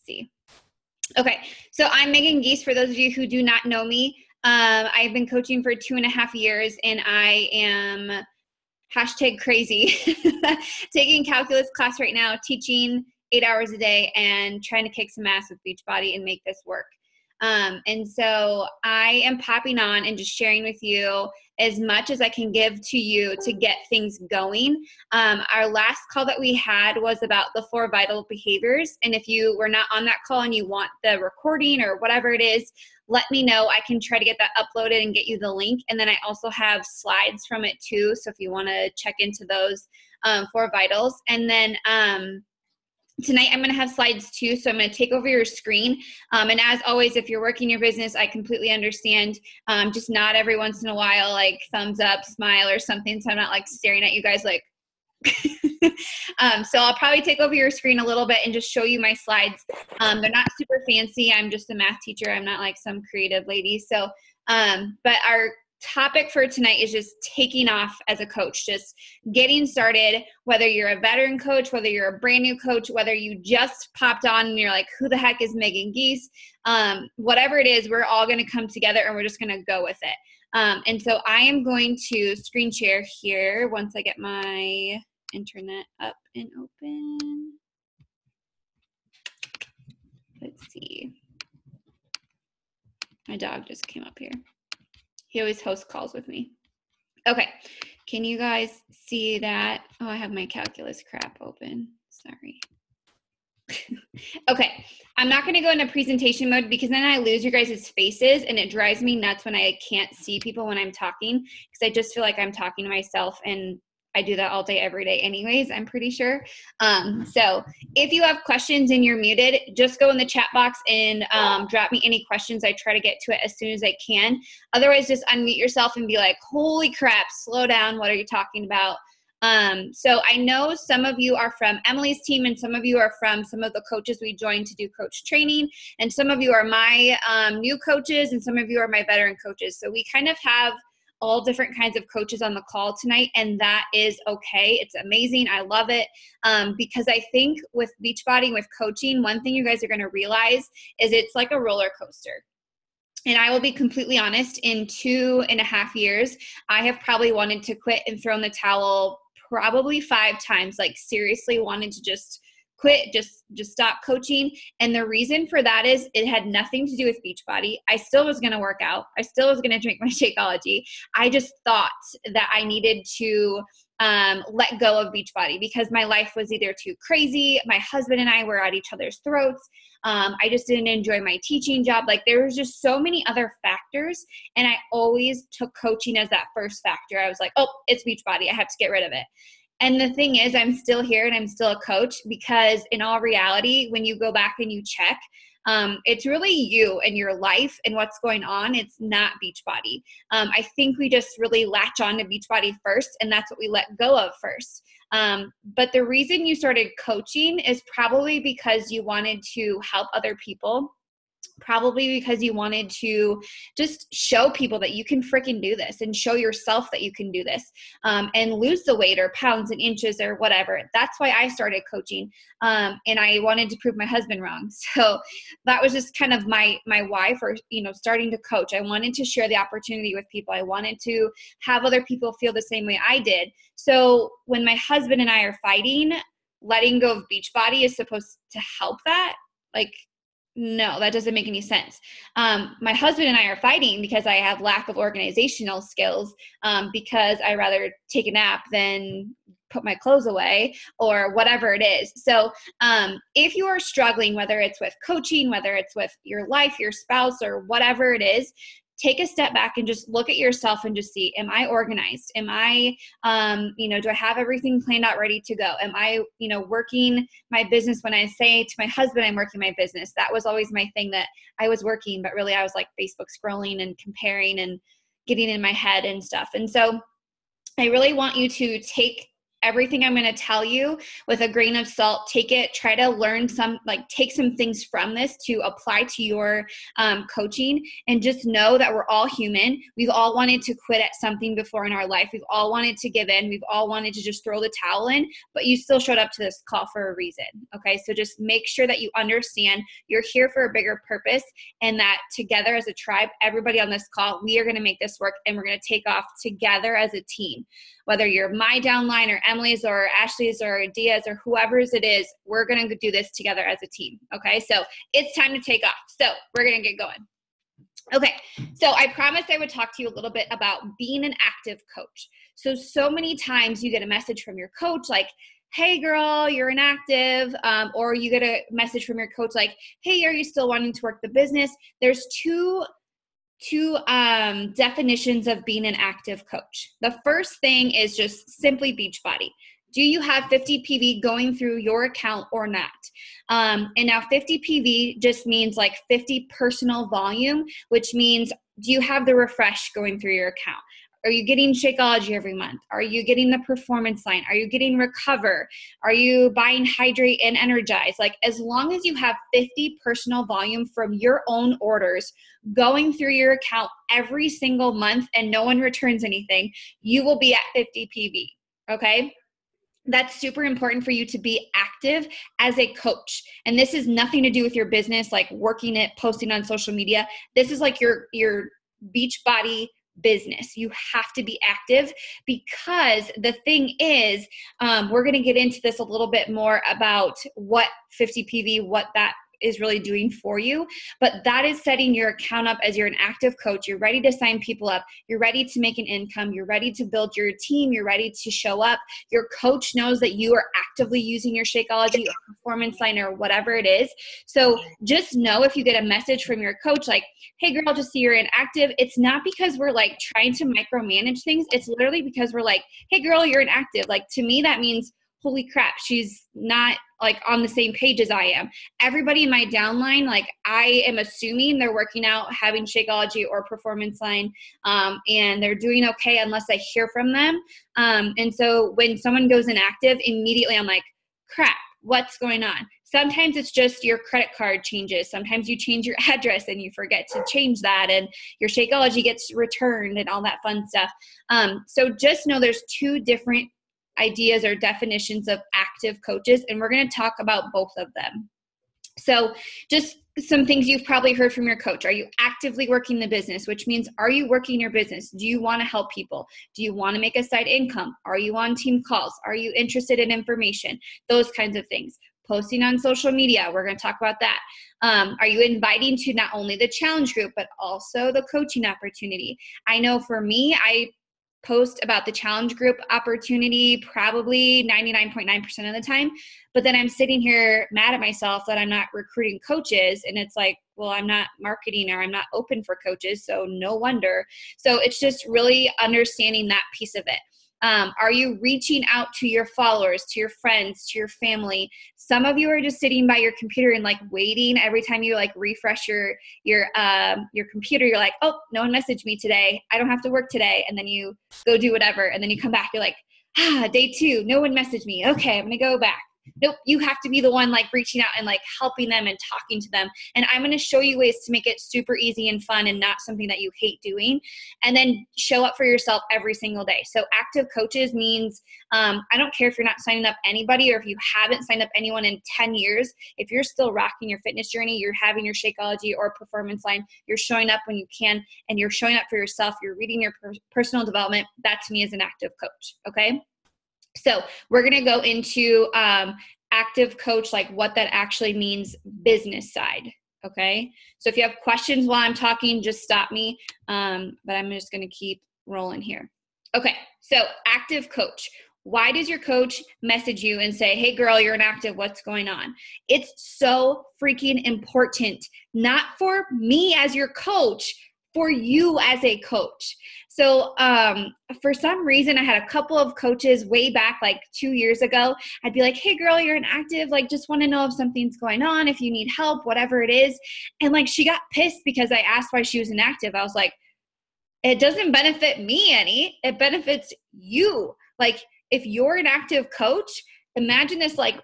see. Okay, so I'm Megan Geese. For those of you who do not know me, I've been coaching for 2.5 years, and I am #crazy taking calculus class right now, teaching 8 hours a day, and trying to kick some ass with Beachbody and make this work. And so I am popping on and just sharing with you as much as I can give to you to get things going. Our last call that we had was about the 4 vital behaviors. And if you were not on that call and you want the recording or whatever it is, let me know. I can try to get that uploaded and get you the link. And then I also have slides from it too. So if you want to check into those 4 vitals. And then tonight I'm going to have slides too, so I'm going to take over your screen. And as always, if you're working your business, I completely understand. Just nod every once in a while, like thumbs up, smile or something, so I'm not like staring at you guys like. So I'll probably take over your screen a little bit and just show you my slides. They're not super fancy. I'm just a math teacher. I'm not like some creative lady. So, but our topic for tonight is just taking off as a coach, just getting started, whether you're a veteran coach, whether you're a brand new coach, whether you just popped on and you're like, who the heck is Megan Geese? Whatever it is, we're all going to come together and we're just going to go with it. And so I am going to screen share here once I get my internet up and open. Let's see. My dog just came up here. He always hosts calls with me. Okay, can you guys see that? Oh, I have my calculus crap open. Sorry. Okay, I'm not going to go into presentation mode because then I lose your guys' faces and it drives me nuts when I can't see people when I'm talking because I just feel like I'm talking to myself, and I do that all day, every day anyways, I'm pretty sure. So if you have questions and you're muted, just go in the chat box and drop me any questions. I try to get to it as soon as I can. Otherwise, just unmute yourself and be like, holy crap, slow down. What are you talking about? So I know some of you are from Emily's team and some of you are from some of the coaches we joined to do coach training. And some of you are my new coaches and some of you are my veteran coaches. So we kind of have all different kinds of coaches on the call tonight, and that is okay. It's amazing. I love it because I think with Beachbody, with coaching, one thing you guys are going to realize is it's like a roller coaster. And I will be completely honest, in 2.5 years, I have probably wanted to quit and throw in the towel probably 5 times, like seriously wanted to just quit, just stop coaching. And the reason for that is it had nothing to do with Beachbody. I still was going to work out. I still was going to drink my Shakeology. I just thought that I needed to let go of Beachbody because my life was either too crazy. My husband and I were at each other's throats. I just didn't enjoy my teaching job. Like there was just so many other factors. And I always took coaching as that first factor. I was like, oh, it's Beachbody. I have to get rid of it. And the thing is, I'm still here and I'm still a coach because in all reality, when you go back and you check, it's really you and your life and what's going on. It's not Beachbody. I think we just really latch on to Beachbody first, and that's what we let go of first. But the reason you started coaching is probably because you wanted to help other people. Probably because you wanted to just show people that you can freaking do this and show yourself that you can do this and lose the weight or pounds and inches or whatever. That's why I started coaching. And I wanted to prove my husband wrong. So that was just kind of my why for, starting to coach. I wanted to share the opportunity with people. I wanted to have other people feel the same way I did. So when my husband and I are fighting, letting go of Beachbody is supposed to help that. Like, no, that doesn't make any sense. My husband and I are fighting because I have lack of organizational skills because I rather take a nap than put my clothes away or whatever it is. So if you are struggling, whether it's with coaching, whether it's with your life, your spouse, or whatever it is, take a step back and just look at yourself and just see, am I organized? Am I, do I have everything planned out, ready to go? Am I, working my business? When I say to my husband, I'm working my business, that was always my thing, that I was working, but really I was like Facebook scrolling and comparing and getting in my head and stuff. And so I really want you to take everything I'm going to tell you with a grain of salt. Take it, try to learn take some things from this to apply to your coaching, and just know that we're all human. We've all wanted to quit at something before in our life. We've all wanted to give in. We've all wanted to just throw the towel in, but you still showed up to this call for a reason. Okay. So just make sure that you understand you're here for a bigger purpose, and that together as a tribe, everybody on this call, we are going to make this work, and we're going to take off together as a team. Whether you're my downline or Emily's or Ashley's or Dia's or whoever's it is, we're going to do this together as a team. Okay. So it's time to take off. So we're going to get going. Okay. So I promised I would talk to you a little bit about being an active coach. So many times you get a message from your coach like, hey girl, you're inactive. Or you get a message from your coach like, hey, are you still wanting to work the business? There's two definitions of being an active coach. The first thing is just simply Beachbody. Do you have 50 PV going through your account or not? And now 50 PV just means like 50 personal volume, which means do you have the refresh going through your account? Are you getting Shakeology every month? Are you getting the performance line? Are you getting Recover? Are you buying Hydrate and Energize? Like, as long as you have 50 personal volume from your own orders going through your account every single month and no one returns anything, you will be at 50 PV, okay? That's super important for you to be active as a coach. And this is nothing to do with your business, like working it, posting on social media. This is like your Beachbody business. You have to be active, because the thing is, we're going to get into this a little bit more about what 50 PV, what that is really doing for you. But that is setting your account up as you're an active coach. You're ready to sign people up. You're ready to make an income. You're ready to build your team. You're ready to show up. Your coach knows that you are actively using your Shakeology or performance line or whatever it is. So just know if you get a message from your coach like, hey girl, just see you're inactive, it's not because we're like trying to micromanage things. It's literally because we're like, hey girl, you're inactive. Like, to me, that means, holy crap, she's not like on the same page as I am. Everybody in my downline, like, I am assuming they're working out, having Shakeology or performance line, and they're doing okay unless I hear from them. And so when someone goes inactive, immediately I'm like, crap, what's going on? Sometimes it's just your credit card changes. Sometimes you change your address and you forget to change that, and your Shakeology gets returned and all that fun stuff. So just know there's two different ideas or definitions of active coaches, and we're going to talk about both of them. So just some things you've probably heard from your coach. Are you actively working the business? Which means, are you working your business? Do you want to help people? Do you want to make a side income? Are you on team calls? Are you interested in information? Those kinds of things. Posting on social media, we're going to talk about that. Are you inviting to not only the challenge group, but also the coaching opportunity? I know for me, I post about the challenge group opportunity probably 99.9% of the time, but then I'm sitting here mad at myself that I'm not recruiting coaches, and it's like, well, I'm not marketing or I'm not open for coaches, so no wonder. So it's just really understanding that piece of it. Are you reaching out to your followers, to your friends, to your family? Some of you are just sitting by your computer and like waiting every time you like refresh your computer. You're like, oh, no one messaged me today. I don't have to work today. And then you go do whatever. And then you come back. You're like, day 2, no one messaged me. Okay, I'm going to go back. Nope, you have to be the one like reaching out and like helping them and talking to them. And I'm going to show you ways to make it super easy and fun and not something that you hate doing. And then show up for yourself every single day. So active coaches means, I don't care if you're not signing up anybody or if you haven't signed up anyone in 10 years. If you're still rocking your fitness journey, you're having your Shakeology or performance line, you're showing up when you can, and you're showing up for yourself, you're reading your personal development. That to me is an active coach. Okay. So we're going to go into active coach, like what that actually means business side. Okay. So if you have questions while I'm talking, just stop me. But I'm just going to keep rolling here. Okay. So active coach. Why does your coach message you and say, hey girl, you're inactive, what's going on? It's so freaking important, not for me as your coach, for you as a coach. So for some reason, I had a couple of coaches way back, like 2 years ago. I'd be like, hey girl, you're inactive. Like, just want to know if something's going on, if you need help, whatever it is. And like, she got pissed because I asked why she was inactive. I was like, it doesn't benefit me any. It benefits you. Like, if you're an active coach, imagine this like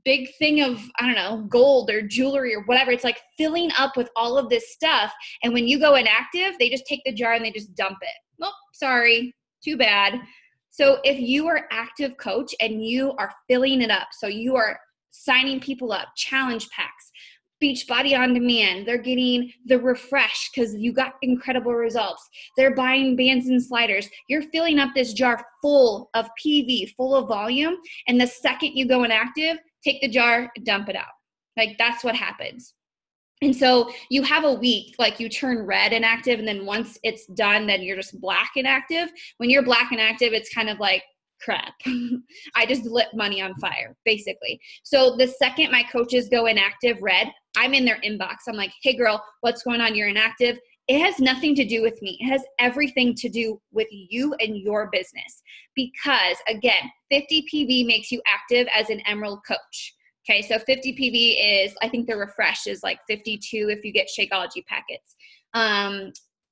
big thing of, I don't know, gold or jewelry or whatever. It's like filling up with all of this stuff. And when you go inactive, they just take the jar and they just dump it. Oh, sorry, too bad. So if you are active coach and you are filling it up, so you are signing people up, challenge packs, Beachbody on demand, they're getting the refresh because you got incredible results. They're buying bands and sliders. You're filling up this jar full of PV, full of volume. And the second you go inactive, take the jar, dump it out. Like that's what happens. And so you have a week, like you turn red inactive, and then once it's done, then you're just black inactive. When you're black inactive, it's kind of like, crap. I just lit money on fire, basically. So the second my coaches go inactive red, I'm in their inbox. I'm like, hey girl, what's going on? You're inactive. It has nothing to do with me. It has everything to do with you and your business. Because again, 50 PV makes you active as an Emerald coach. Okay, so 50 PV is, I think the refresh is like 52 if you get Shakeology packets.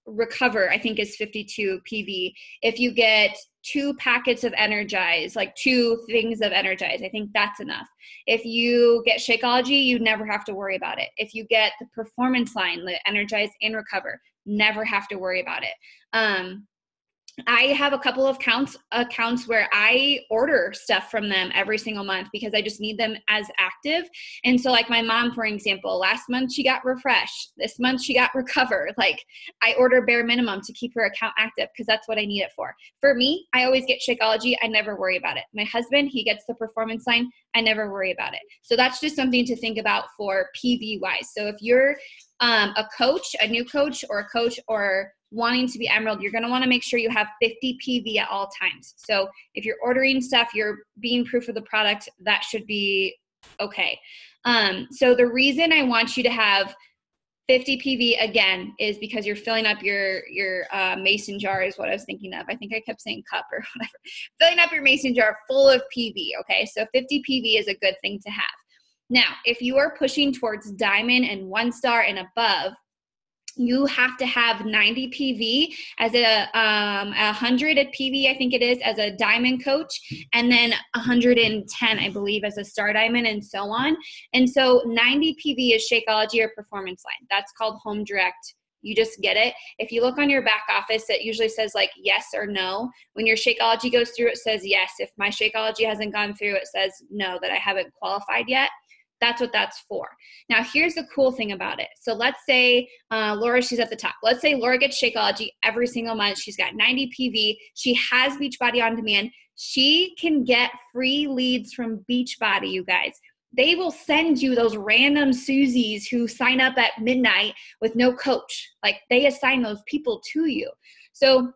Recover, I think, is 52 PV. If you get 2 packets of Energize, like 2 things of Energize, I think that's enough. If you get Shakeology, you never have to worry about it. If you get the performance line, the Energize and Recover, never have to worry about it. I have a couple of accounts where I order stuff from them every single month because I just need them as active. And so like my mom, for example, last month she got Refresh. This month she got Recover. Like I order bare minimum to keep her account active because that's what I need it for. For me, I always get Shakeology. I never worry about it. My husband, he gets the performance line. I never worry about it. So that's just something to think about for PV wise. So if you're a coach, a new coach or a coach or wanting to be Emerald, you're going to want to make sure you have 50 PV at all times. So if you're ordering stuff, you're being proof of the product, that should be okay. So the reason I want you to have 50 PV again is because you're filling up your mason jar is what I was thinking of. I think I kept saying cup or whatever. Filling up your mason jar full of PV, okay? So 50 PV is a good thing to have. Now, if you are pushing towards diamond and 1-star and above, you have to have 90 PV as a 100 at PV, I think it is, as a diamond coach, and then 110, I believe, as a star diamond, and so on. And so 90 PV is Shakeology or performance line. That's called home direct. You just get it. If you look on your back office, it usually says like yes or no. When your Shakeology goes through, it says yes. If my Shakeology hasn't gone through, it says no, that I haven't qualified yet. That's what that's for. Now, here's the cool thing about it. So let's say Laura, she's at the top. Let's say Laura gets Shakeology every single month. She's got 90 PV. She has Beachbody on demand. She can get free leads from Beachbody, you guys. They will send you those random Susies who sign up at midnight with no coach. Like they assign those people to you. So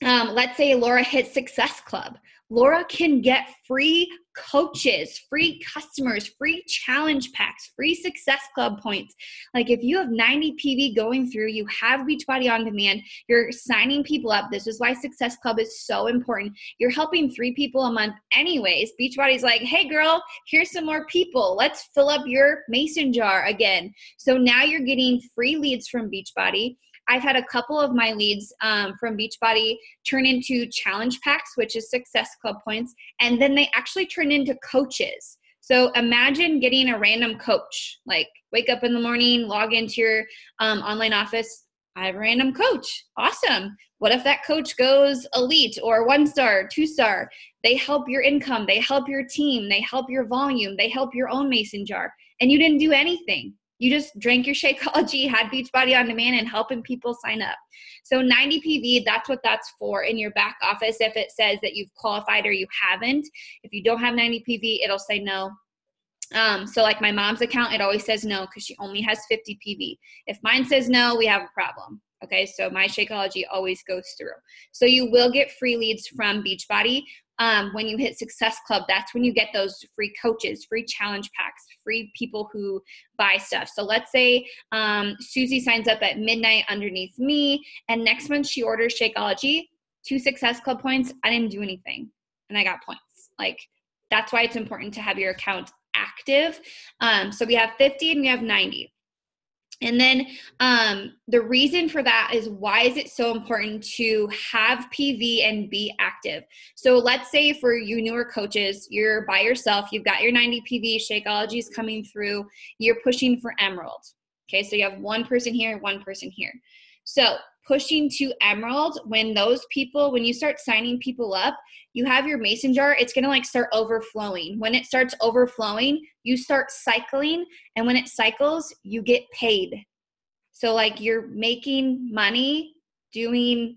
let's say Laura hits Success Club. Laura can get free coaches, free customers, free challenge packs, free Success Club points. Like if you have 90 PV going through, you have Beachbody on demand, you're signing people up. This is why Success Club is so important. You're helping 3 people a month anyways. Beachbody's like, hey girl, here's some more people. Let's fill up your mason jar again. So now you're getting free leads from Beachbody. I've had a couple of my leads from Beachbody turn into challenge packs, which is Success Club points, and then they actually turn into coaches. So imagine getting a random coach, like wake up in the morning, log into your online office. I have a random coach. Awesome. What if that coach goes elite or 1-star, 2-star? They help your income. They help your team. They help your volume. They help your own mason jar. And you didn't do anything. You just drank your Shakeology, had Beachbody on demand, and helping people sign up. So 90 PV, that's what that's for in your back office if it says that you've qualified or you haven't. If you don't have 90 PV, it'll say no. So like my mom's account, it always says no because she only has 50 PV. If mine says no, we have a problem. Okay, so my Shakeology always goes through. So you will get free leads from Beachbody. When you hit Success Club, that's when you get those free coaches, free challenge packs, free people who buy stuff. So let's say Susie signs up at midnight underneath me, and next month she orders Shakeology, 2 Success Club points. I didn't do anything, and I got points. Like that's why it's important to have your account active. So we have 50 and we have 90. And then the reason for that is, why is it so important to have PV and be active? So let's say for you newer coaches, you're by yourself, you've got your 90 PV, Shakeology is coming through, you're pushing for Emerald. Okay, so you have one person here, one person here. So pushing to Emerald, when you start signing people up, you have your mason jar, it's going to like start overflowing. When it starts overflowing, you start cycling, and when it cycles, you get paid. So like you're making money doing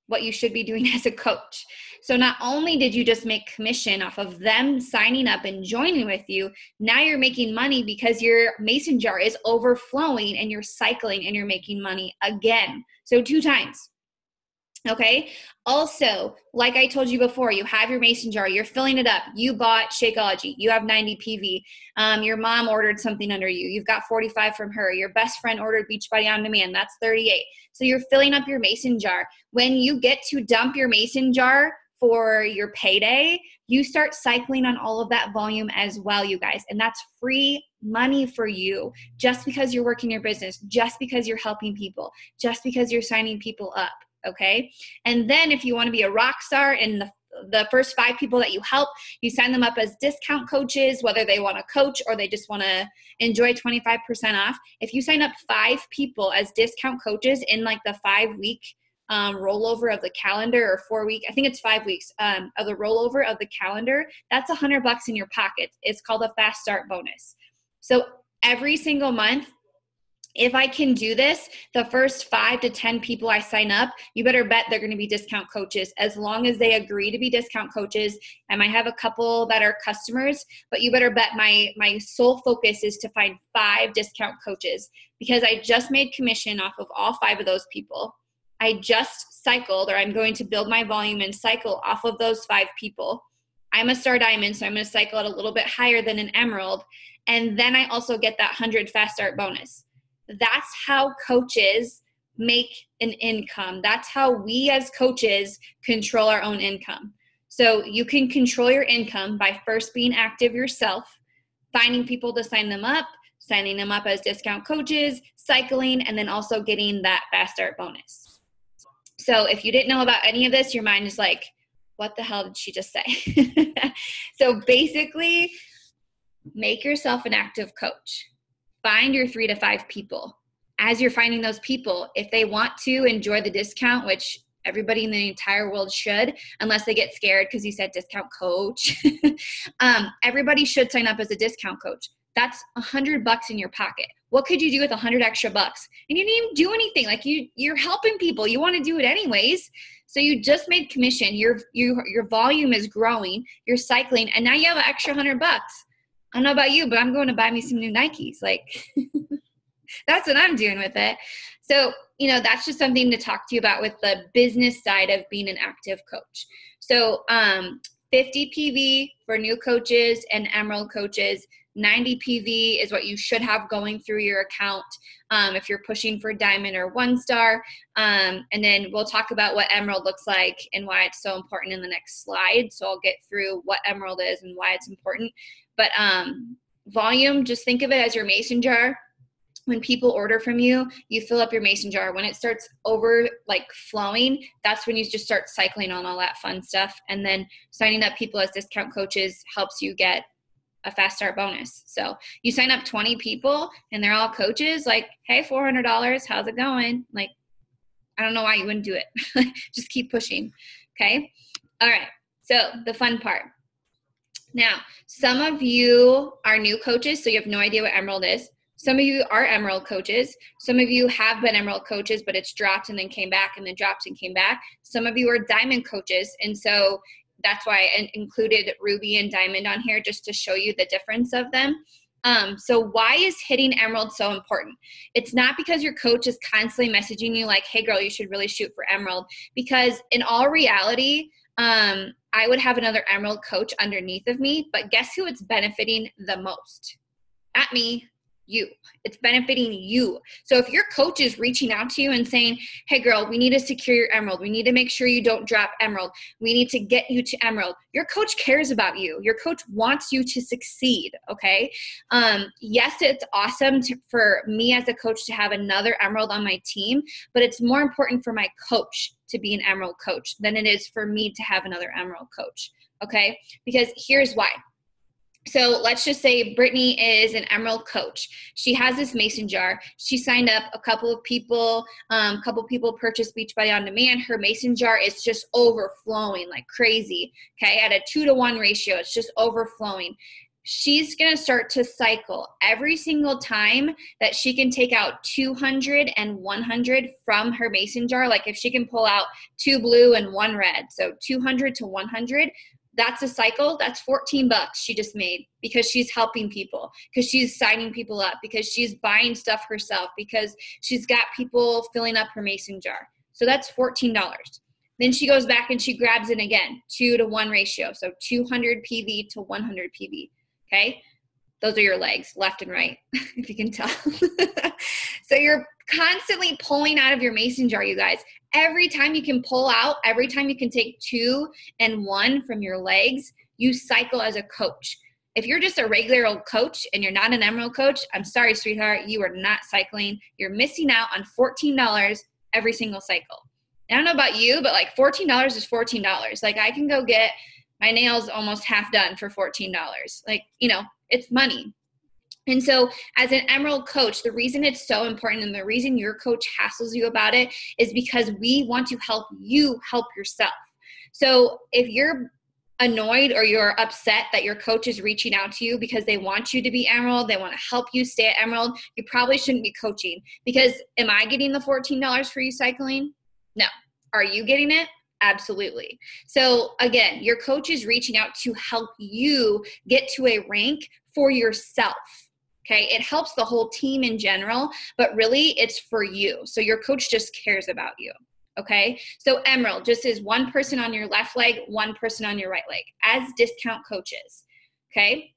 what you should be doing as a coach. So not only did you just make commission off of them signing up and joining with you, now you're making money because your mason jar is overflowing and you're cycling and you're making money again. So 2 times. Okay. Also, like I told you before, you have your mason jar, you're filling it up. You bought Shakeology, you have 90 PV. Your mom ordered something under you, you've got 45 from her. Your best friend ordered Beachbody On Demand, that's 38. So you're filling up your mason jar. When you get to dump your mason jar for your payday, you start cycling on all of that volume as well, you guys. And that's free money for you, just because you're working your business, just because you're helping people, just because you're signing people up. Okay. And then if you want to be a rock star, and the first 5 people that you help, you sign them up as discount coaches, whether they want to coach or they just want to enjoy 25% off. If you sign up 5 people as discount coaches in like the 5-week rollover of the calendar, or 4-week, I think it's 5 weeks of the rollover of the calendar, that's $100 in your pocket. It's called a fast start bonus. So every single month, if I can do this, the first 5 to 10 people I sign up, you better bet they're going to be discount coaches, as long as they agree to be discount coaches. I might have a couple that are customers, but you better bet my sole focus is to find 5 discount coaches, because I just made commission off of all 5 of those people. I just cycled, or I'm going to build my volume and cycle off of those 5 people. I'm a Star Diamond, so I'm going to cycle at a little bit higher than an Emerald. And then I also get that 100 fast start bonus. That's how coaches make an income. That's how we as coaches control our own income. So you can control your income by first being active yourself, finding people to sign them up, signing them up as discount coaches, cycling, and then also getting that fast start bonus. So if you didn't know about any of this, your mind is like, what the hell did she just say? So basically, make yourself an active coach. Find your 3 to 5 people. As you're finding those people, if they want to enjoy the discount, which everybody in the entire world should, unless they get scared because you said discount coach, everybody should sign up as a discount coach. That's $100 in your pocket. What could you do with 100 extra bucks? And you didn't even do anything. Like you're helping people. You want to do it anyways. So you just made commission. Your volume is growing. You're cycling, and now you have an extra $100. I don't know about you, but I'm going to buy me some new Nikes. Like, that's what I'm doing with it. So, that's just something to talk to you about with the business side of being an active coach. So, 50 PV for new coaches and Emerald coaches. 90 PV is what you should have going through your account if you're pushing for Diamond or 1 star. And then we'll talk about what Emerald looks like and why it's so important in the next slide. So I'll get through what Emerald is and why it's important. But volume, just think of it as your mason jar. When people order from you, you fill up your mason jar. When it starts flowing, that's when you just start cycling on all that fun stuff. And then signing up people as discount coaches helps you get a fast start bonus. So you sign up 20 people and they're all coaches, like, hey, $400, how's it going? Like, I don't know why you wouldn't do it. Just keep pushing. Okay. All right. So the fun part. Now, some of you are new coaches, so you have no idea what Emerald is. Some of you are Emerald coaches. Some of you have been Emerald coaches, but it's dropped and then came back and then dropped and came back. Some of you are Diamond coaches, and so that's why I included Ruby and Diamond on here, just to show you the difference of them. So why is hitting Emerald so important? It's not because your coach is constantly messaging you like, hey girl, you should really shoot for Emerald. Because in all reality, I would have another Emerald coach underneath of me, but guess who it's benefiting the most? Not me, you. It's benefiting you. So if your coach is reaching out to you and saying, hey girl, we need to secure your emerald. We need to make sure you don't drop emerald. We need to get you to emerald. Your coach cares about you. Your coach wants you to succeed. Okay. Yes, it's awesome for me as a coach to have another emerald on my team, but it's more important for my coach to be an emerald coach than it is for me to have another emerald coach. Okay. Because here's why. So let's just say Brittany is an emerald coach. She has this mason jar. She signed up a couple of people purchased Beachbody on demand. Her mason jar is just overflowing like crazy. Okay. At a 2-to-1 ratio, it's just overflowing. She's going to start to cycle every single time that she can take out 200 and 100 from her mason jar. Like if she can pull out 2 blue and 1 red, so 200 to 100, that's a cycle. That's $14 she just made because she's helping people, because she's signing people up, because she's buying stuff herself, because she's got people filling up her mason jar. So that's $14. Then she goes back and she grabs it again, 2-to-1 ratio. So 200 PV to 100 PV. Okay. Those are your legs, left and right, if you can tell. So you're constantly pulling out of your mason jar, you guys. Every time you can pull out, every time you can take 2 and 1 from your legs, you cycle as a coach. If you're just a regular old coach and you're not an emerald coach, I'm sorry, sweetheart, you are not cycling. You're missing out on $14 every single cycle. I don't know about you, but like $14 is $14. Like I can go get my nails almost half done for $14. Like, you know, it's money. And so as an emerald coach, the reason it's so important and the reason your coach hassles you about it is because we want to help you help yourself. So if you're annoyed or you're upset that your coach is reaching out to you because they want you to be emerald, they want to help you stay at emerald, you probably shouldn't be coaching. Because am I getting the $14 for you cycling? No. Are you getting it? Absolutely. So again, your coach is reaching out to help you get to a rank for yourself. Okay. It helps the whole team in general, but really it's for you. So your coach just cares about you. Okay. So emerald just is one person on your left leg, one person on your right leg as discount coaches. Okay.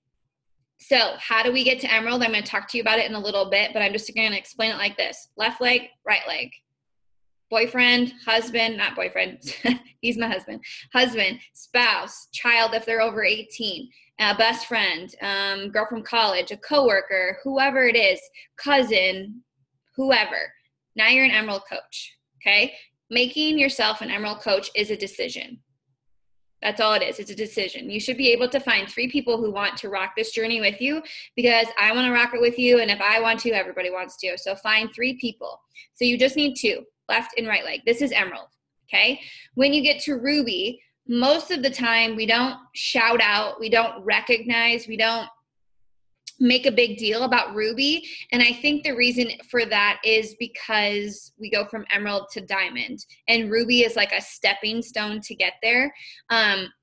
So how do we get to emerald? I'm going to talk to you about it in a little bit, but I'm just going to explain it like this. Left leg, right leg. Boyfriend, husband, not boyfriend, he's my husband, spouse, child if they're over 18, best friend, girl from college, a coworker, whoever it is, cousin, whoever. Now you're an emerald coach, okay? Making yourself an emerald coach is a decision. That's all it is. It's a decision. You should be able to find 3 people who want to rock this journey with you because I want to rock it with you, and if I want to, everybody wants to. So find 3 people. So you just need 2. Left and right leg. This is emerald, okay? When you get to ruby, most of the time we don't shout out, we don't recognize, we don't make a big deal about ruby. And I think the reason for that is because we go from emerald to diamond, and ruby is like a stepping stone to get there.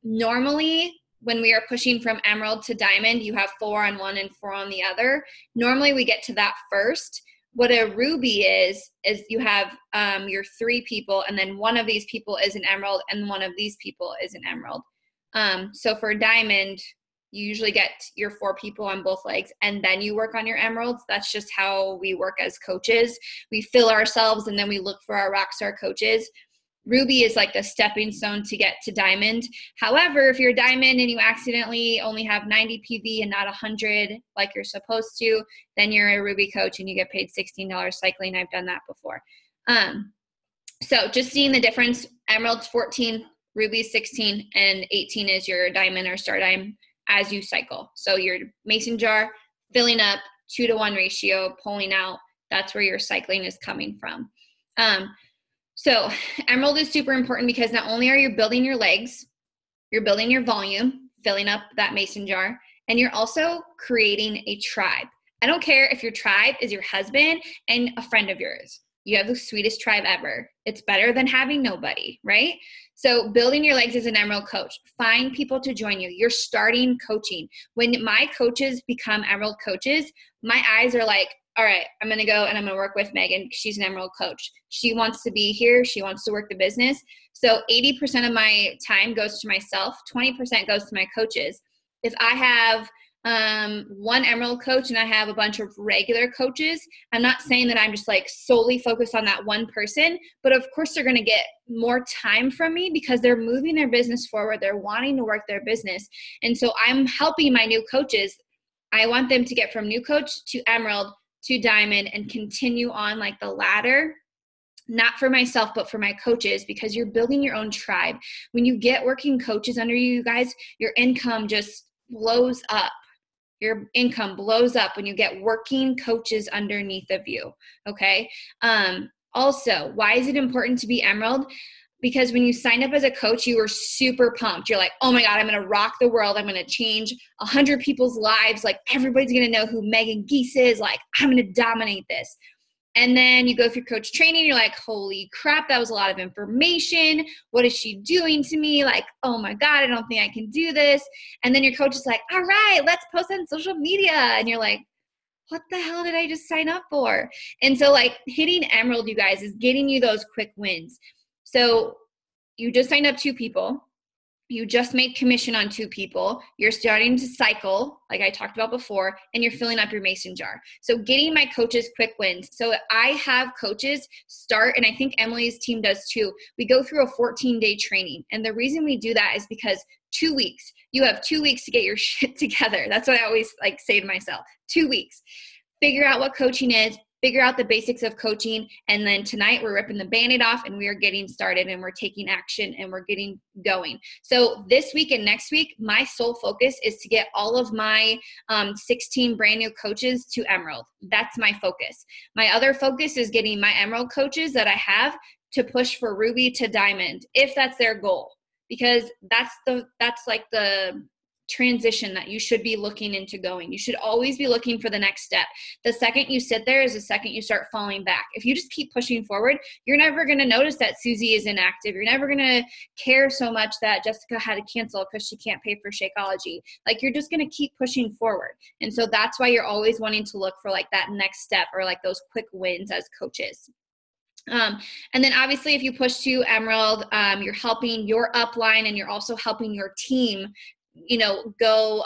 Normally, when we are pushing from emerald to diamond, you have 4 on one and 4 on the other. Normally we get to that first. What a ruby is you have your 3 people, and then one of these people is an emerald, and one of these people is an emerald. So for diamond, you usually get your 4 people on both legs, and then you work on your emeralds. That's just how we work as coaches. We fill ourselves, and then we look for our rockstar coaches. Ruby is like the stepping stone to get to diamond. However, if you're a diamond and you accidentally only have 90 PV and not 100 like you're supposed to, then you're a ruby coach and you get paid $16 cycling. I've done that before. So just seeing the difference, emerald's 14, ruby 16, and 18 is your diamond or star dime as you cycle. So your mason jar filling up, 2-to-1 ratio, pulling out, that's where your cycling is coming from. So emerald is super important because not only are you building your legs, you're building your volume, filling up that mason jar, and you're also creating a tribe. I don't care if your tribe is your husband and a friend of yours. You have the sweetest tribe ever. It's better than having nobody, right? So building your legs as an emerald coach, find people to join you. You're starting coaching. When my coaches become emerald coaches, my eyes are like, all right, I'm going to go and I'm going to work with Megan. She's an emerald coach. She wants to be here. She wants to work the business. So 80% of my time goes to myself. 20% goes to my coaches. If I have one Emerald coach, and I have a bunch of regular coaches. I'm not saying that I'm just like solely focused on that one person, but of course they're going to get more time from me because they're moving their business forward. They're wanting to work their business. And so I'm helping my new coaches. I want them to get from new coach to Emerald to Diamond and continue on like the ladder, not for myself, but for my coaches, because you're building your own tribe. When you get working coaches under you, you guys, your income just blows up. Your income blows up when you get working coaches underneath of you. Okay. Also, why is it important to be Emerald? Because when you sign up as a coach, you were super pumped. You're like, oh my God, I'm going to rock the world. I'm going to change 100 people's lives. Like everybody's going to know who Megan Geese is. Like I'm going to dominate this. And then you go through coach training. You're like, holy crap, that was a lot of information. What is she doing to me? Like, oh my God, I don't think I can do this. And then your coach is like, all right, let's post on social media. And you're like, what the hell did I just sign up for? And so like hitting Emerald, you guys, is getting you those quick wins. So you just signed up 2 people. You just made commission on 2 people. You're starting to cycle, like I talked about before, and you're filling up your mason jar. So getting my coaches quick wins. So I have coaches start, and I think Emily's team does too. We go through a 14-day training. And the reason we do that is because 2 weeks, you have 2 weeks to get your shit together. That's what I always like say to myself, 2 weeks. Figure out what coaching is, figure out the basics of coaching, and then tonight we're ripping the Band-Aid off and we are getting started and we're taking action and we're getting going. So this week and next week, my sole focus is to get all of my 16 brand new coaches to Emerald. That's my focus. My other focus is getting my Emerald coaches that I have to push for Ruby to Diamond, if that's their goal, because that's like the transition that you should be looking into going. You should always be looking for the next step. The second you sit there is the second you start falling back. If you just keep pushing forward, you're never going to notice that Susie is inactive. You're never going to care so much that Jessica had to cancel because she can't pay for Shakeology. Like you're just going to keep pushing forward. And so that's why you're always wanting to look for like that next step or like those quick wins as coaches. And then obviously if you push to Emerald, you're helping your upline and you're also helping your team go,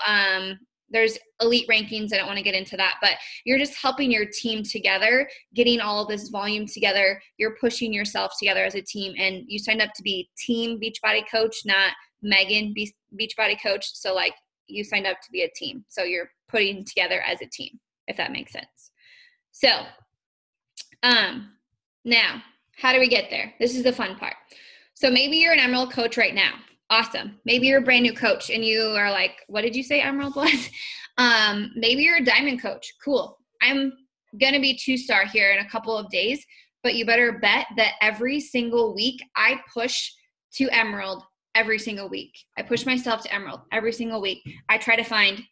there's elite rankings. I don't want to get into that, but you're just helping your team together, getting all of this volume together. You're pushing yourself together as a team, and you signed up to be Team Beachbody Coach, not Megan Beachbody Coach. So like you signed up to be a team. So you're putting together as a team, if that makes sense. So, now how do we get there? This is the fun part. So maybe you're an Emerald coach right now. Awesome. Maybe you're a brand new coach and you are like, what did you say Emerald was? Maybe you're a Diamond coach. Cool. I'm going to be 2-star here in a couple of days, but you better bet that every single week I push to Emerald every single week. I push myself to Emerald every single week. I try to find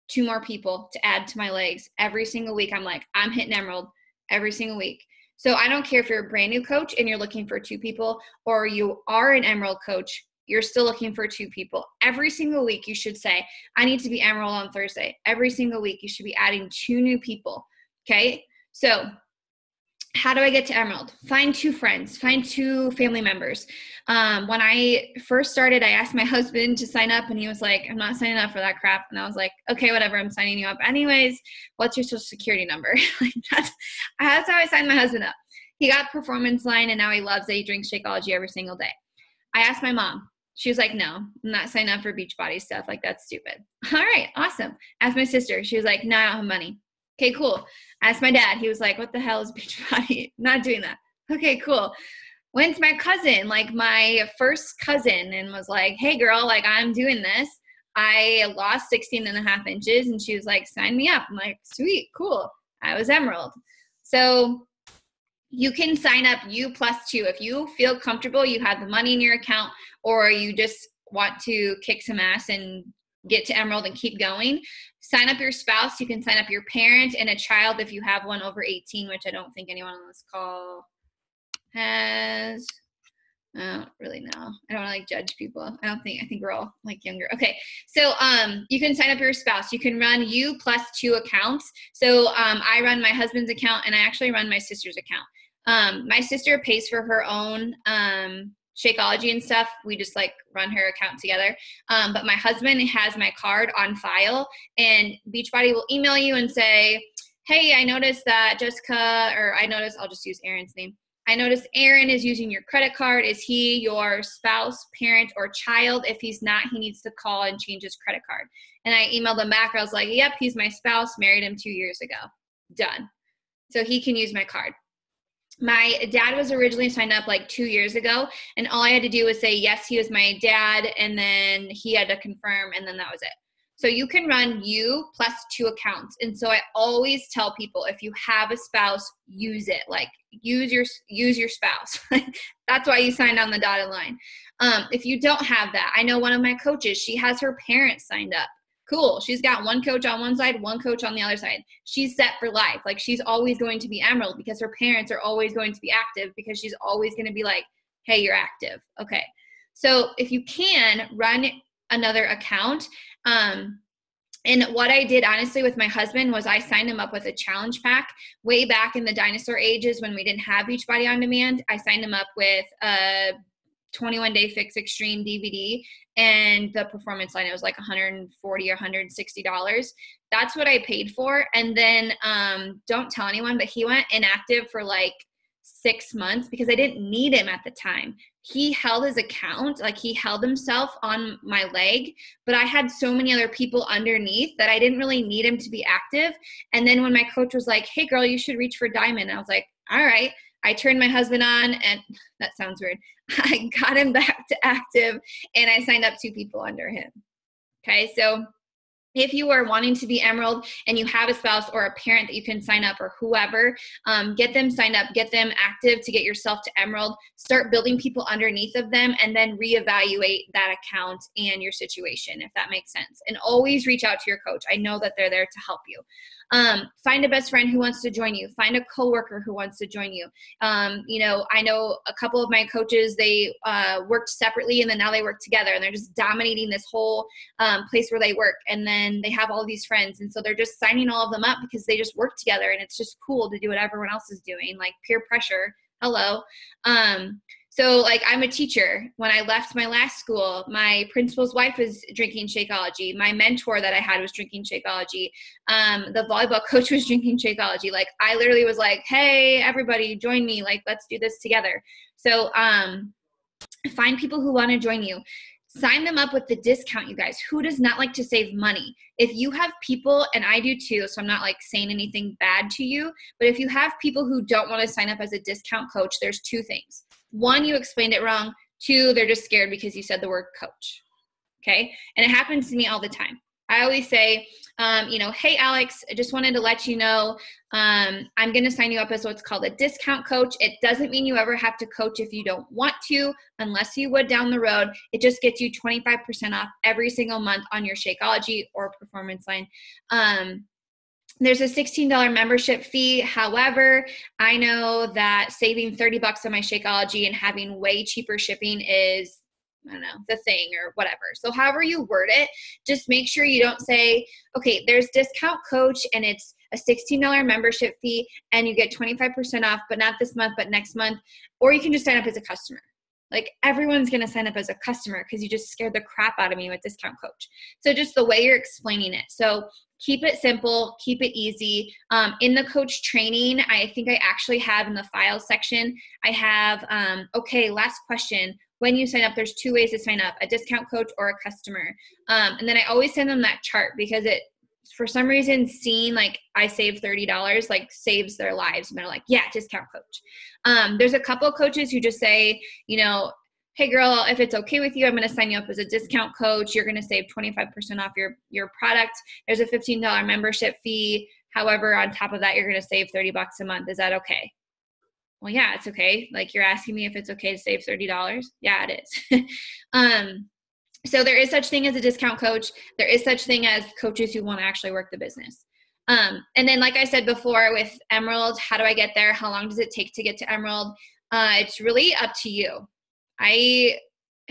2 more people to add to my legs every single week. I'm like, I'm hitting Emerald every single week. So I don't care if you're a brand new coach and you're looking for 2 people, or you are an Emerald coach, you're still looking for 2 people. Every single week you should say, I need to be Emerald on Thursday. Every single week you should be adding 2 new people. Okay. So how do I get to Emerald? Find 2 friends, find 2 family members. When I first started, I asked my husband to sign up and he was like, I'm not signing up for that crap. And I was like, okay, whatever, I'm signing you up anyways. What's your social security number? Like that's how I signed my husband up. He got Performance Line and now he loves that he drinks Shakeology every single day. I asked my mom. She was like, no, I'm not signing up for Beachbody stuff. Like, that's stupid. All right, awesome. Asked my sister. She was like, no, I don't have money. Okay, cool. Asked my dad. He was like, what the hell is Beachbody? Not doing that. Okay, cool. Went to my cousin, like my first cousin, and was like, hey, girl, like I'm doing this. I lost 16.5 inches. And she was like, sign me up. I'm like, sweet, cool. I was Emerald. So you can sign up U+2. If you feel comfortable, you have the money in your account, or you just want to kick some ass and get to Emerald and keep going, sign up your spouse. You can sign up your parent and a child if you have one over 18, which I don't think anyone on this call has. I don't really know. I don't like judge people. I think we're all like younger. Okay. So, you can sign up your spouse. You can run U+2 accounts. So, I run my husband's account and I actually run my sister's account. My sister pays for her own, Shakeology and stuff, we just like run her account together. But my husband has my card on file, and Beachbody will email you and say, hey, I noticed that I'll just use Aaron's name. I noticed Aaron is using your credit card. Is he your spouse, parent, or child? If he's not, he needs to call and change his credit card. And I emailed him back. I was like, yep, he's my spouse, married him 2 years ago. Done. So he can use my card. My dad was originally signed up like 2 years ago, and all I had to do was say, yes, he was my dad, and then he had to confirm, and then that was it. So you can run you plus 2 accounts. And so I always tell people, if you have a spouse, use it. Like use your spouse. That's why you signed on the dotted line. If you don't have that, I know one of my coaches, she has her parents signed up. Cool. She's got one coach on one side, one coach on the other side. She's set for life. Like she's always going to be Emerald because her parents are always going to be active, because she's always going to be like, hey, you're active. Okay. So if you can, run another account. And what I did honestly with my husband was I signed him up with a challenge pack way back in the dinosaur ages when we didn't have Beachbody On Demand. I signed him up with a 21-day Fix Extreme DVD, and the performance line, it was like $140 or $160. That's what I paid for. And then don't tell anyone, but he went inactive for like 6 months because I didn't need him at the time. He held his account, like he held himself on my leg, but I had so many other people underneath that I didn't really need him to be active. And then when my coach was like, hey girl, you should reach for Diamond, I was like, all right. I turned my husband on, and that sounds weird. I got him back to active, and I signed up 2 people under him. Okay. So if you are wanting to be Emerald and you have a spouse or a parent that you can sign up, or whoever, get them signed up, get them active to get yourself to Emerald, start building people underneath of them, and then reevaluate that account and your situation, if that makes sense. And always reach out to your coach. I know that they're there to help you. Find a best friend who wants to join you. Find a coworker who wants to join you. I know a couple of my coaches, they worked separately, and then now they work together, and they're just dominating this whole place where they work. And then they have all these friends. And so they're just signing all of them up because they just work together, and it's just cool to do what everyone else is doing, like peer pressure. Hello. So like I'm a teacher. When I left my last school, my principal's wife was drinking Shakeology. My mentor that I had was drinking Shakeology. The volleyball coach was drinking Shakeology. Like I literally was like, hey, everybody join me. Like, let's do this together. So find people who want to join you. Sign them up with the discount, you guys. Who does not like to save money? If you have people, and I do too, so I'm not like saying anything bad to you, but if you have people who don't want to sign up as a discount coach, there's 2 things. 1, you explained it wrong. 2, they're just scared because you said the word coach. Okay. And it happens to me all the time. I always say, hey, Alex, I just wanted to let you know, I'm going to sign you up as what's called a discount coach. It doesn't mean you ever have to coach if you don't want to, unless you would down the road. It just gets you 25% off every single month on your Shakeology or performance line. There's a $16 membership fee. However, I know that saving $30 on my Shakeology and having way cheaper shipping is, I don't know, the thing or whatever. So however you word it, just make sure you don't say, okay, there's discount coach and it's a $16 membership fee and you get 25% off, but not this month, but next month. Or you can just sign up as a customer. Like everyone's going to sign up as a customer because you just scared the crap out of me with discount coach. So just the way you're explaining it. So keep it simple, keep it easy. In the coach training, I think I actually have in the files section, I have, okay, last question. When you sign up, there's 2 ways to sign up, a discount coach or a customer. And then I always send them that chart because it, for some reason, seeing like I saved $30 like saves their lives. And they're like, yeah, discount coach. There's a couple of coaches who just say, hey girl, if it's okay with you, I'm going to sign you up as a discount coach. You're going to save 25% off your product. There's a $15 membership fee. However, on top of that, you're going to save $30 a month. Is that okay? Well, yeah, it's okay. Like you're asking me if it's okay to save $30. Yeah, it is. So there is such thing as a discount coach. There is such thing as coaches who want to actually work the business. And then, like I said before with Emerald, how do I get there? How long does it take to get to Emerald? It's really up to you. I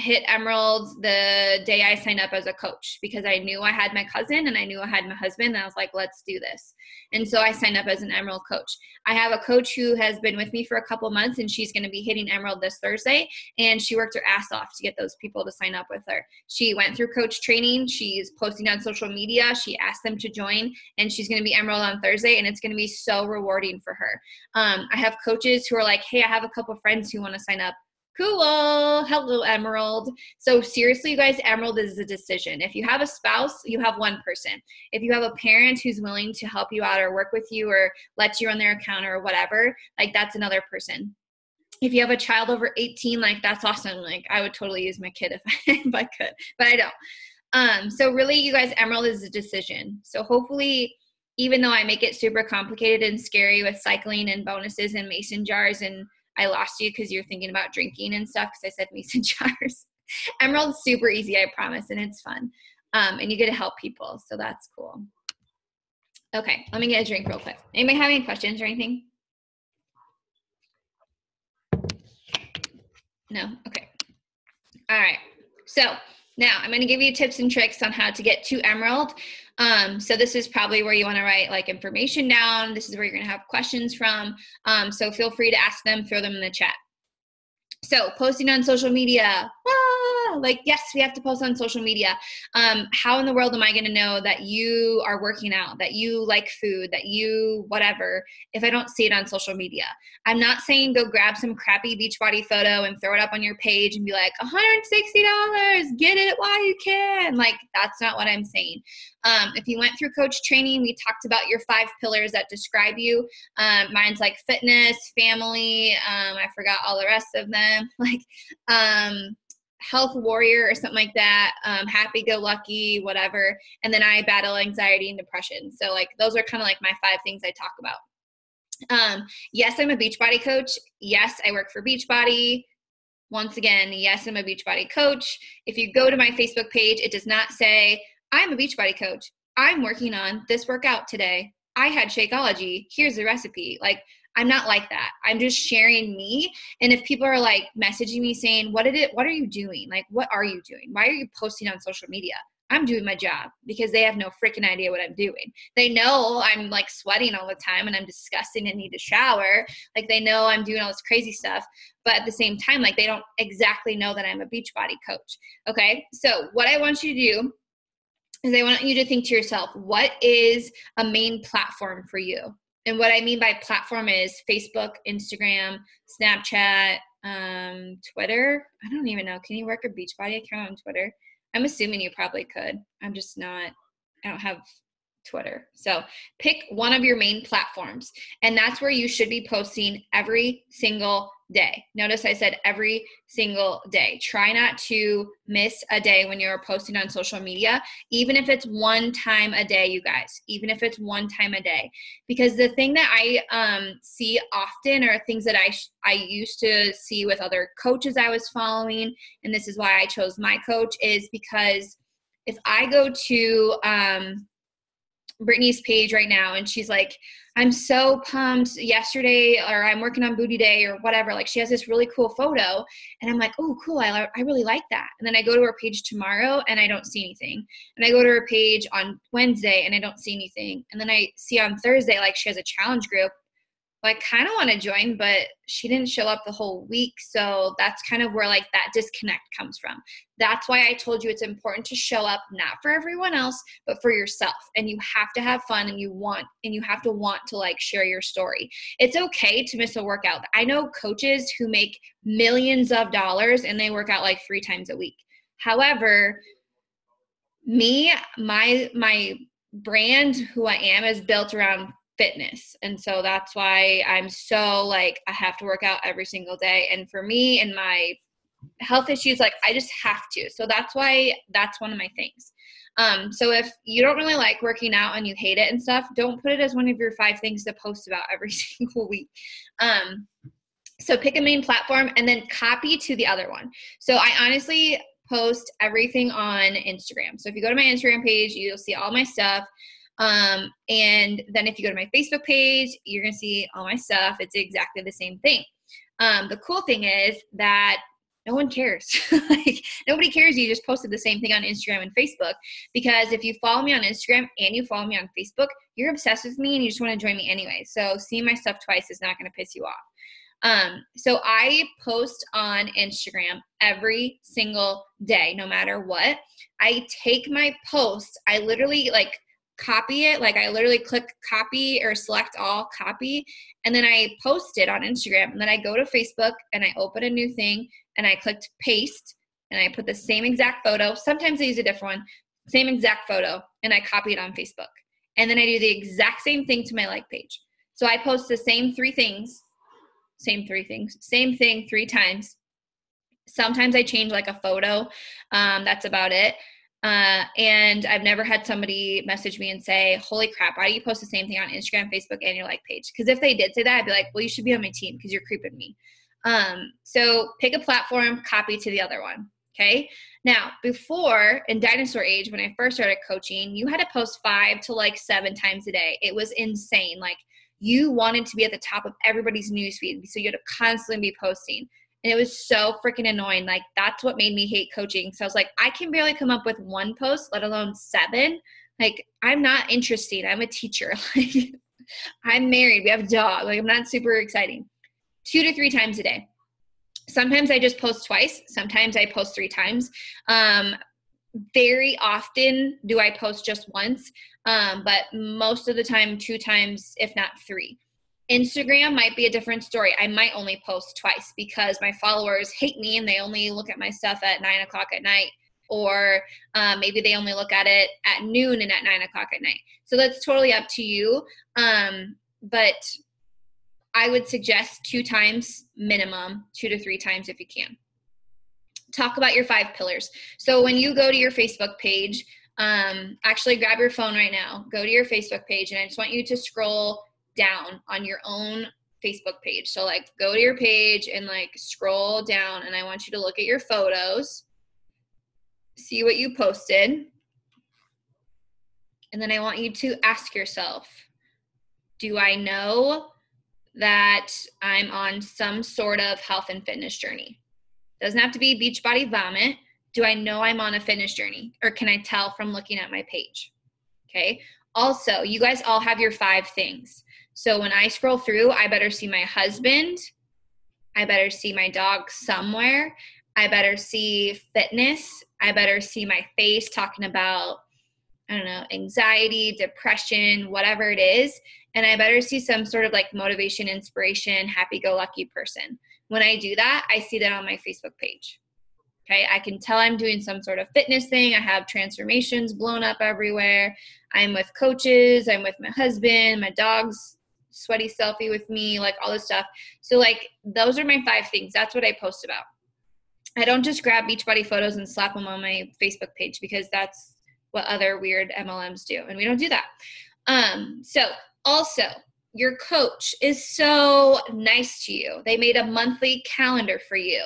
hit Emerald the day I signed up as a coach because I knew I had my cousin and I knew I had my husband, and I was like, let's do this. And so I signed up as an Emerald coach. I have a coach who has been with me for a couple months, and she's going to be hitting Emerald this Thursday, and she worked her ass off to get those people to sign up with her. She went through coach training. She's posting on social media. She asked them to join, and she's going to be Emerald on Thursday, and it's going to be so rewarding for her. I have coaches who are like, hey, I have a couple friends who want to sign up. Cool. Hello, Emerald. So seriously, you guys, Emerald is a decision. If you have a spouse, you have one person. If you have a parent who's willing to help you out or work with you or let you run their account or whatever, like that's another person. If you have a child over 18, like that's awesome. Like I would totally use my kid if I could, but I don't. So really, you guys, Emerald is a decision. So hopefully, even though I make it super complicated and scary with cycling and bonuses and mason jars, and I lost you because you're thinking about drinking and stuff because I said mason jars. Emerald's super easy, I promise, and it's fun. And you get to help people, so that's cool. Okay, let me get a drink real quick. Anybody have any questions or anything? No? Okay. All right. So now I'm going to give you tips and tricks on how to get to Emerald. So this is probably where you want to write like information down. This is where you're going to have questions from. So feel free to ask them, throw them in the chat. So posting on social media, like, yes, we have to post on social media. How in the world am I going to know that you are working out, that you like food, that you whatever, if I don't see it on social media? I'm not saying go grab some crappy Beachbody photo and throw it up on your page and be like, $160, get it while you can. Like, that's not what I'm saying. If you went through coach training, we talked about your 5 pillars that describe you. Mine's like fitness, family. I forgot all the rest of them. Like, health warrior or something like that, happy-go-lucky, whatever. And then I battle anxiety and depression. So like those are kind of like my 5 things I talk about. Yes, I'm a Beachbody coach. Yes, I work for Beachbody. Once again, yes, I'm a Beachbody coach. If you go to my Facebook page, it does not say, I'm a Beachbody coach. I'm working on this workout today. I had Shakeology. Here's the recipe. Like, I'm not like that. I'm just sharing me. And if people are like messaging me saying, what are you doing? Like, what are you doing? Why are you posting on social media? I'm doing my job, because they have no freaking idea what I'm doing. They know I'm like sweating all the time and I'm disgusting and need to shower. Like, they know I'm doing all this crazy stuff, but at the same time, like, they don't exactly know that I'm a Beachbody coach. Okay. So what I want you to do is I want you to think to yourself, what is a main platform for you? And what I mean by platform is Facebook, Instagram, Snapchat, Twitter. I don't even know. Can you work a Beachbody account on Twitter? I'm assuming you probably could. I'm just not, I don't have Twitter. So pick one of your main platforms, and that's where you should be posting every single day. Notice I said every single day. Try not to miss a day when you're posting on social media, even if it's one time a day, you guys, even if it's one time a day. Because the thing that I see often, or things that I used to see with other coaches I was following, and this is why I chose my coach, is because if I go to Brittany's page right now and she's like, I'm so pumped yesterday, or I'm working on booty day or whatever. Like, she has this really cool photo and I'm like, oh, cool. I really like that. And then I go to her page tomorrow and I don't see anything. And I go to her page on Wednesday and I don't see anything. And then I see on Thursday, like, she has a challenge group. Well, I kind of want to join, but she didn't show up the whole week. So that's kind of where like that disconnect comes from. That's why I told you it's important to show up, not for everyone else, but for yourself. And you have to have fun, and you have to want to like share your story. It's okay to miss a workout. I know coaches who make millions of dollars and they work out like 3 times a week. However, me, my brand, who I am, is built around fitness. And so that's why I'm so like, I have to work out every single day. And for me and my health issues, like, I just have to. So that's why that's one of my things. So if you don't really like working out and you hate it and stuff, don't put it as one of your 5 things to post about every single week. So pick a main platform and then copy to the other one. So I honestly post everything on Instagram. So if you go to my Instagram page, you'll see all my stuff. And then if you go to my Facebook page, you're going to see all my stuff. It's exactly the same thing. The cool thing is that No one cares. Like, nobody cares. You just posted the same thing on Instagram and Facebook, because if you follow me on Instagram and you follow me on Facebook, you're obsessed with me and you just want to join me anyway. So seeing my stuff twice is not going to piss you off. So I post on Instagram every single day, no matter what. I take my posts, I literally like copy it. Like I literally click copy or select all, copy, and then I post it on Instagram. And then I go to Facebook and I open a new thing and I clicked paste and I put the same exact photo. Sometimes I use a different one, same exact photo, and I copy it on Facebook. And then I do the exact same thing to my like page. So I post the same thing 3 times. Sometimes I change like a photo. That's about it. And I've never had somebody message me and say, holy crap, why do you post the same thing on Instagram, Facebook, and your like page? Because if they did say that, I'd be like, well, you should be on my team because you're creeping me. So pick a platform, copy to the other one. Okay. Now, before in dinosaur age, when I first started coaching, you had to post 5 to like 7 times a day. It was insane. Like you wanted to be at the top of everybody's newsfeed. So you had to constantly be posting. And it was so freaking annoying. Like that's what made me hate coaching. So I was like, I can barely come up with 1 post, let alone 7. Like I'm not interesting. I'm a teacher. Like I'm married. We have a dog. Like I'm not super exciting. 2 to 3 times a day. Sometimes I just post twice. Sometimes I post 3 times. Very often do I post just once. But most of the time, 2 times, if not 3. Instagram might be a different story. I might only post twice because my followers hate me and they only look at my stuff at 9 o'clock at night, or maybe they only look at it at noon and at 9 o'clock at night. So that's totally up to you. But I would suggest 2 times minimum, 2 to 3 times if you can. Talk about your 5 pillars. So when you go to your Facebook page, actually grab your phone right now, go to your Facebook page, and I just want you to scroll down on your own Facebook page. So like go to your page and like scroll down, and I want you to look at your photos, see what you posted. And then I want you to ask yourself, do I know that I'm on some sort of health and fitness journey? Doesn't have to be beach body vomit. Do I know I'm on a fitness journey, or can I tell from looking at my page? Okay. Also, you guys all have your 5 things. So when I scroll through, I better see my husband. I better see my dog somewhere. I better see fitness. I better see my face talking about, I don't know, anxiety, depression, whatever it is. And I better see some sort of like motivation, inspiration, happy-go-lucky person. When I do that, I see that on my Facebook page. Okay, I can tell I'm doing some sort of fitness thing. I have transformations blown up everywhere. I'm with coaches. I'm with my husband. My dog's sweaty selfie with me, like all this stuff. So like those are my 5 things. That's what I post about. I don't just grab Beachbody photos and slap them on my Facebook page, because that's what other weird MLMs do. And we don't do that. So also, your coach is so nice to you. They made a monthly calendar for you.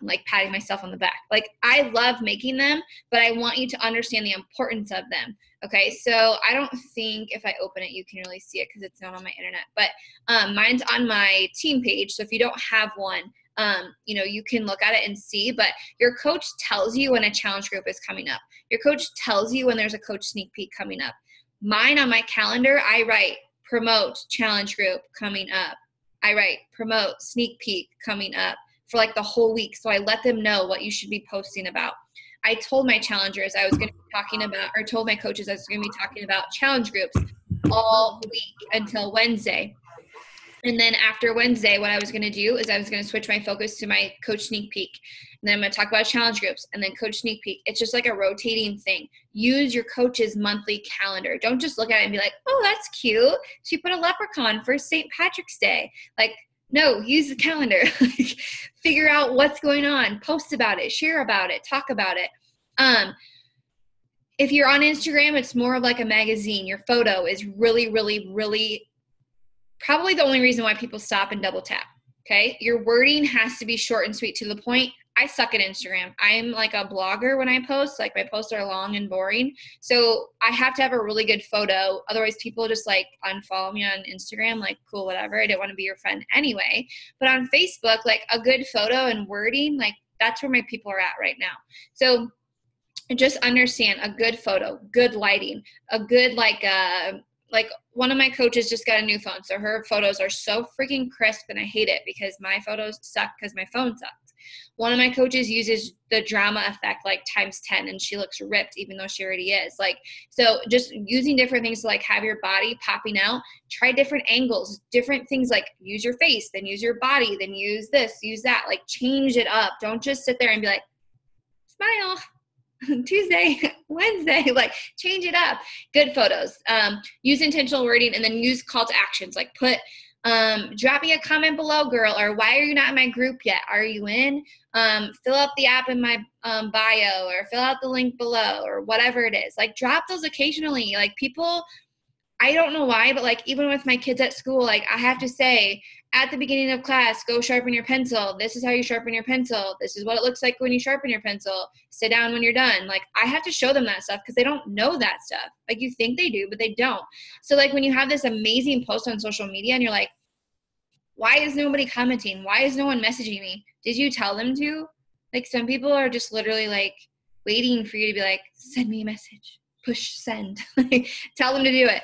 I'm like patting myself on the back. Like I love making them, but I want you to understand the importance of them. Okay. So I don't think if I open it, you can really see it because it's not on my internet, but mine's on my team page. So if you don't have one, you can look at it and see, but your coach tells you when a challenge group is coming up. Your coach tells you when there's a coach sneak peek coming up. Mine on my calendar, I write promote challenge group coming up. I write promote sneak peek coming up for like the whole week. So I let them know what you should be posting about. I told my challengers I was going to be talking about, or told my coaches I was going to be talking about challenge groups all week until Wednesday. And then after Wednesday, what I was going to do is I was going to switch my focus to my coach sneak peek. And then I'm going to talk about challenge groups and then coach sneak peek. It's just like a rotating thing. Use your coach's monthly calendar. Don't just look at it and be like, oh, that's cute. She put a leprechaun for St. Patrick's Day. Like, no, use the calendar. Figure out what's going on. Post about it. Share about it. Talk about it. If you're on Instagram, it's more of like a magazine. Your photo is really, really, really probably the only reason why people stop and double tap. Okay. Your wording has to be short and sweet to the point. I suck at Instagram. I'm like a blogger when I post, like my posts are long and boring. So I have to have a really good photo. Otherwise people just like unfollow me on Instagram, like cool, whatever. I didn't want to be your friend anyway. But on Facebook, like a good photo and wording, like that's where my people are at right now. So just understand a good photo, good lighting, a good like one of my coaches just got a new phone. So her photos are so freaking crisp and I hate it because my photos suck because my phone sucks. One of my coaches uses the drama effect like times 10 and she looks ripped even though she already is. Like, so just using different things to like have your body popping out, try different angles, different things, like use your face, then use your body, then use this, use that, like change it up. Don't just sit there and be like, smile. Tuesday, Wednesday, like change it up. Good photos. Use intentional wording and then use call to actions. Like put, drop me a comment below, girl, or why are you not in my group yet? Are you in? Fill out the app in my bio or fill out the link below or whatever it is. Like drop those occasionally. Like people, I don't know why, but like even with my kids at school, like I have to say at the beginning of class, go sharpen your pencil. This is how you sharpen your pencil. This is what it looks like when you sharpen your pencil. Sit down when you're done. Like I have to show them that stuff because they don't know that stuff. Like you think they do, but they don't. So like when you have this amazing post on social media and you're like, why is nobody commenting? Why is no one messaging me? Did you tell them to? Like some people are just literally like waiting for you to be like, send me a message, push send, tell them to do it.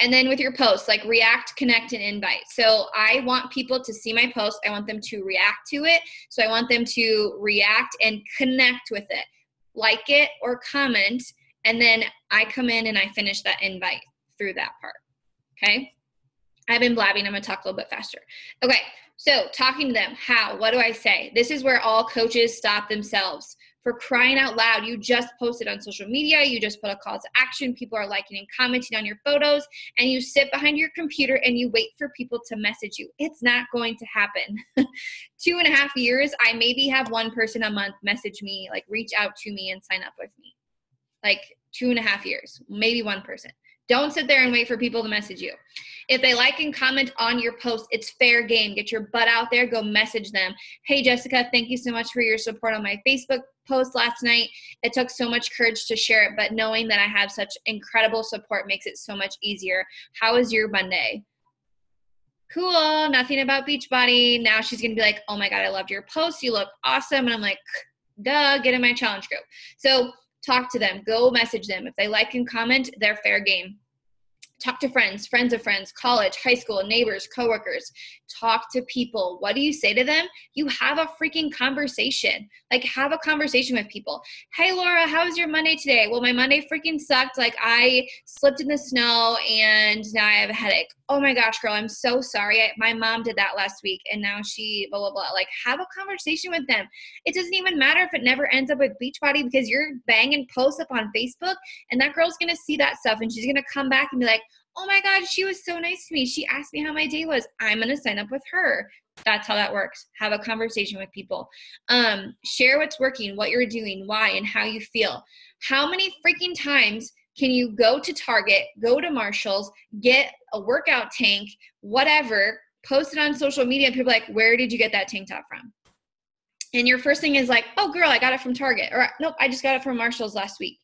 And then with your posts, like react, connect, and invite. So I want people to see my post. I want them to react to it. So I want them to react and connect with it, like it or comment. And then I come in and I finish that invite through that part. Okay. I've been blabbing. I'm going to talk a little bit faster. Okay. So talking to them, how, what do I say? This is where all coaches stop themselves. For crying out loud, you just posted on social media, you just put a call to action, people are liking and commenting on your photos, and you sit behind your computer and you wait for people to message you. It's not going to happen. 2.5 years, I maybe have one person a month message me, like reach out to me and sign up with me. Like 2.5 years, maybe one person. Don't sit there and wait for people to message you. If they like and comment on your post, it's fair game. Get your butt out there. Go message them. Hey, Jessica, thank you so much for your support on my Facebook post last night. It took so much courage to share it, but knowing that I have such incredible support makes it so much easier. How was your Monday? Cool. Nothing about Beachbody. Now she's going to be like, oh my God, I loved your post. You look awesome. And I'm like, duh, get in my challenge group. So talk to them, go message them. If they like and comment, they're fair game. Talk to friends, friends of friends, college, high school, neighbors, coworkers. Talk to people. What do you say to them? You have a freaking conversation. Like have a conversation with people. Hey, Laura, how was your Monday today? Well, my Monday freaking sucked. Like I slipped in the snow and now I have a headache. Oh my gosh, girl, I'm so sorry. My mom did that last week and now she blah, blah, blah. Like have a conversation with them. It doesn't even matter if it never ends up with Beachbody because you're banging posts up on Facebook and that girl's going to see that stuff and she's going to come back and be like, oh my God, she was so nice to me. She asked me how my day was. I'm going to sign up with her. That's how that works. Have a conversation with people. Share what's working, what you're doing, why, and how you feel. How many freaking times can you go to Target, go to Marshall's, get a workout tank, whatever, post it on social media, and people are like, where did you get that tank top from? And your first thing is like, oh, girl, I got it from Target. Or nope, I just got it from Marshall's last week.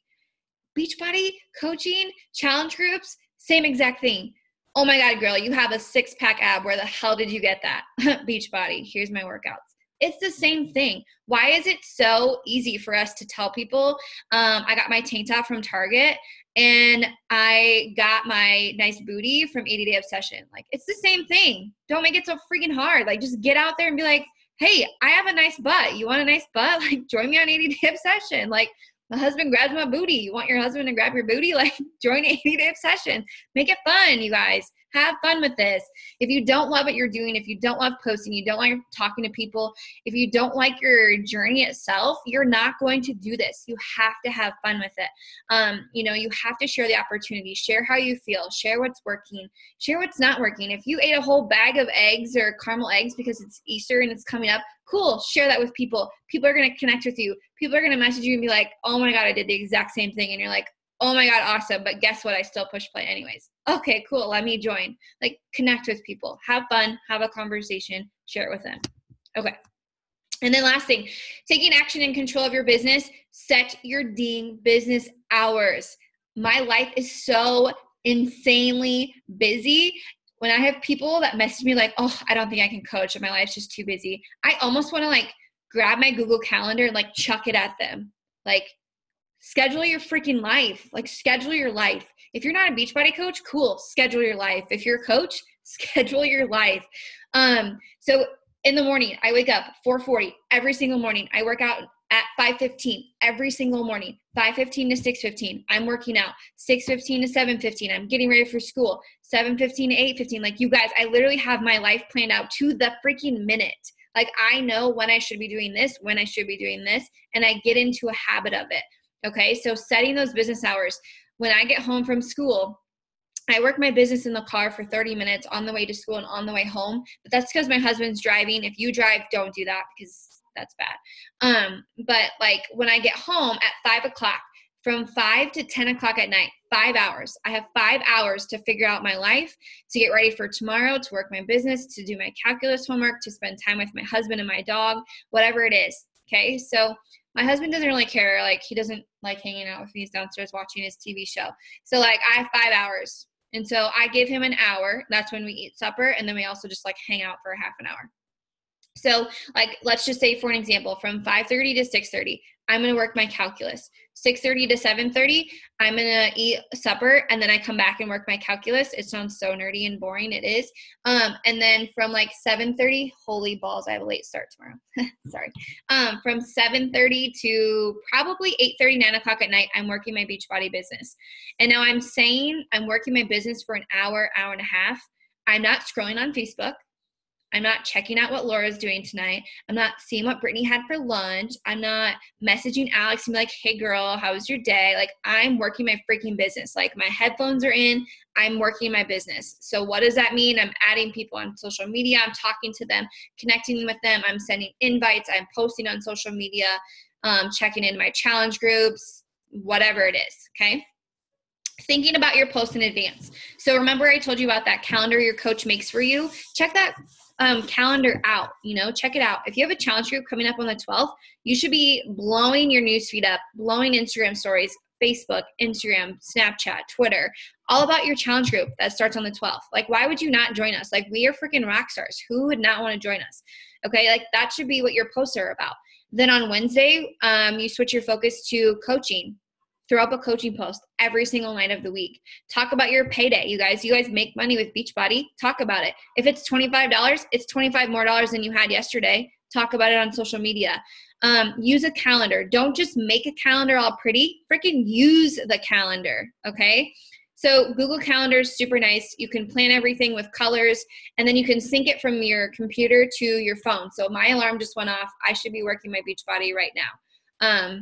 Beachbody, coaching, challenge groups, same exact thing. Oh my God, girl, you have a 6-pack ab. Where the hell did you get that? Beachbody, here's my workouts. It's the same thing. Why is it so easy for us to tell people, I got my tank top from Target and I got my nice booty from 80 Day Obsession? Like, it's the same thing. Don't make it so freaking hard. Like, just get out there and be like, hey, I have a nice butt. You want a nice butt? Like, join me on 80 Day Obsession. Like, my husband grabs my booty. You want your husband to grab your booty? Like, join 80 Day Obsession. Make it fun, you guys. Have fun with this. If you don't love what you're doing, if you don't love posting, you don't like talking to people, if you don't like your journey itself, you're not going to do this. You have to have fun with it. You have to share the opportunity. Share how you feel. Share what's working. Share what's not working. If you ate a whole bag of eggs or caramel eggs because it's Easter and it's coming up, cool. Share that with people. People are going to connect with you. People are going to message you and be like, oh my God, I did the exact same thing. And you're like, oh my God, awesome. But guess what? I still push play anyways. Okay, cool. Let me join. Like, connect with people. Have fun. Have a conversation. Share it with them. Okay. And then last thing, taking action and control of your business, set your dang business hours. My life is so insanely busy. When I have people that message me like, oh, I don't think I can coach and my life's just too busy, I almost want to like grab my Google Calendar and like chuck it at them. Like, schedule your freaking life. Like, schedule your life. If you're not a Beachbody coach, cool, schedule your life. If you're a coach, schedule your life. So in the morning, I wake up 4:40 every single morning. I work out at 5:15 every single morning. 5:15 to 6:15, I'm working out. 6:15 to 7:15, I'm getting ready for school. 7:15 to 8:15. Like, you guys, I literally have my life planned out to the freaking minute. Like, I know when I should be doing this, when I should be doing this, and I get into a habit of it. Okay, so setting those business hours. When I get home from school, I work my business in the car for 30 minutes on the way to school and on the way home, but that's because my husband's driving. If you drive, don't do that because that's bad. But like when I get home at 5 o'clock, from 5 to 10 o'clock at night, 5 hours. I have 5 hours to figure out my life, to get ready for tomorrow, to work my business, to do my calculus homework, to spend time with my husband and my dog, whatever it is. Okay, so my husband doesn't really care. Like, he doesn't like hanging out with me. He's downstairs watching his TV show. So like I have 5 hours. And so I give him an hour. That's when we eat supper. And then we also just like hang out for a half an hour. So like, let's just say for an example, from 5:30 to 6:30, I'm going to work my calculus. 6:30 to 7:30, I'm going to eat supper, and then I come back and work my calculus. It sounds so nerdy and boring. It is. And then from like 7:30, holy balls, I have a late start tomorrow. Sorry. From 7:30 to probably 8:30, 9 o'clock at night, I'm working my Beachbody business. And now I'm saying I'm working my business for an hour, hour and a half. I'm not scrolling on Facebook. I'm not checking out what Laura's doing tonight. I'm not seeing what Brittany had for lunch. I'm not messaging Alex and be like, hey girl, how was your day? Like, I'm working my freaking business. Like, my headphones are in, I'm working my business. So what does that mean? I'm adding people on social media. I'm talking to them, connecting with them. I'm sending invites. I'm posting on social media, checking in my challenge groups, whatever it is. Okay. Thinking about your posts in advance. So remember I told you about that calendar your coach makes for you? Check that calendar out, check it out. If you have a challenge group coming up on the 12th, you should be blowing your newsfeed up, blowing Instagram stories, Facebook, Instagram, Snapchat, Twitter, all about your challenge group that starts on the 12th. Like, why would you not join us? Like, we are freaking rock stars. Who would not want to join us? Okay. Like, that should be what your posts are about. Then on Wednesday, you switch your focus to coaching. Throw up a coaching post every single night of the week. Talk about your payday, you guys. You guys make money with Beachbody. Talk about it. If it's $25, it's $25 more than you had yesterday. Talk about it on social media. Use a calendar. Don't just make a calendar all pretty. Freaking use the calendar, okay? So Google Calendar is super nice. You can plan everything with colors, and then you can sync it from your computer to your phone. So my alarm just went off. I should be working my Beachbody right now.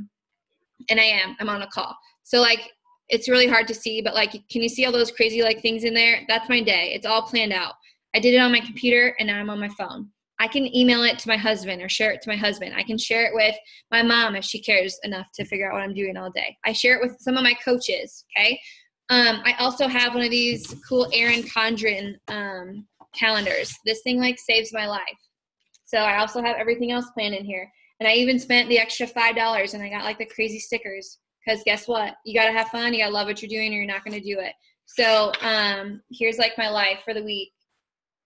And I'm on a call. So like, it's really hard to see, but like, can you see all those crazy like things in there? That's my day. It's all planned out. I did it on my computer and now I'm on my phone. I can email it to my husband or share it to my husband. I can share it with my mom if she cares enough to figure out what I'm doing all day. I share it with some of my coaches. Okay. I also have one of these cool Erin Condren calendars. This thing like saves my life. So I also have everything else planned in here. And I even spent the extra $5 and I got like the crazy stickers because guess what? You got to have fun. You got to love what you're doing or you're not going to do it. So here's like my life for the week.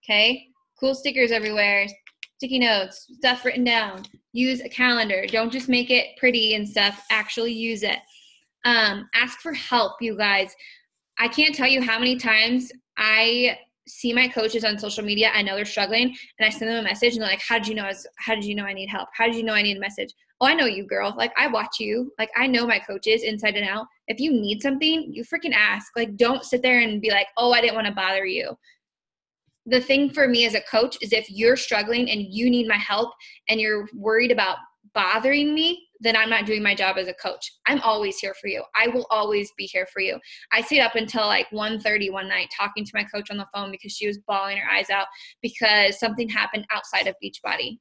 Okay. Cool stickers everywhere. Sticky notes, stuff written down. Use a calendar. Don't just make it pretty and stuff. Actually use it. Ask for help, you guys. I can't tell you how many times I see my coaches on social media. I know they're struggling and I send them a message and they're like, how did you know I need help? How did you know I need a message? Oh, I know you, girl. Like, I watch you. Like, I know my coaches inside and out. If you need something, you freaking ask. Like, don't sit there and be like, oh, I didn't want to bother you. The thing for me as a coach is if you're struggling and you need my help and you're worried about bothering me, then I'm not doing my job as a coach. I'm always here for you. I will always be here for you. I stayed up until like 1:30 one night talking to my coach on the phone because she was bawling her eyes out because something happened outside of Beachbody.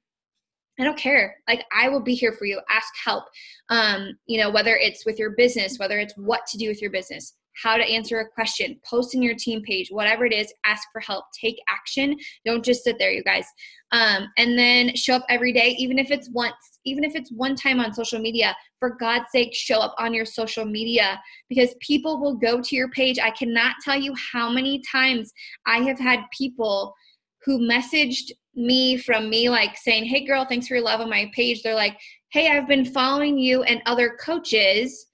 I don't care. Like, I will be here for you. Ask help. Whether it's with your business, whether it's what to do with your business, how to answer a question, post in your team page, whatever it is, ask for help, take action. Don't just sit there, you guys. And then show up every day, even if it's one time on social media. For God's sake, show up on your social media, because people will go to your page. I cannot tell you how many times I have had people who messaged me from me, like saying, hey girl, thanks for your love on my page. They're like, hey, I've been following you and other coaches,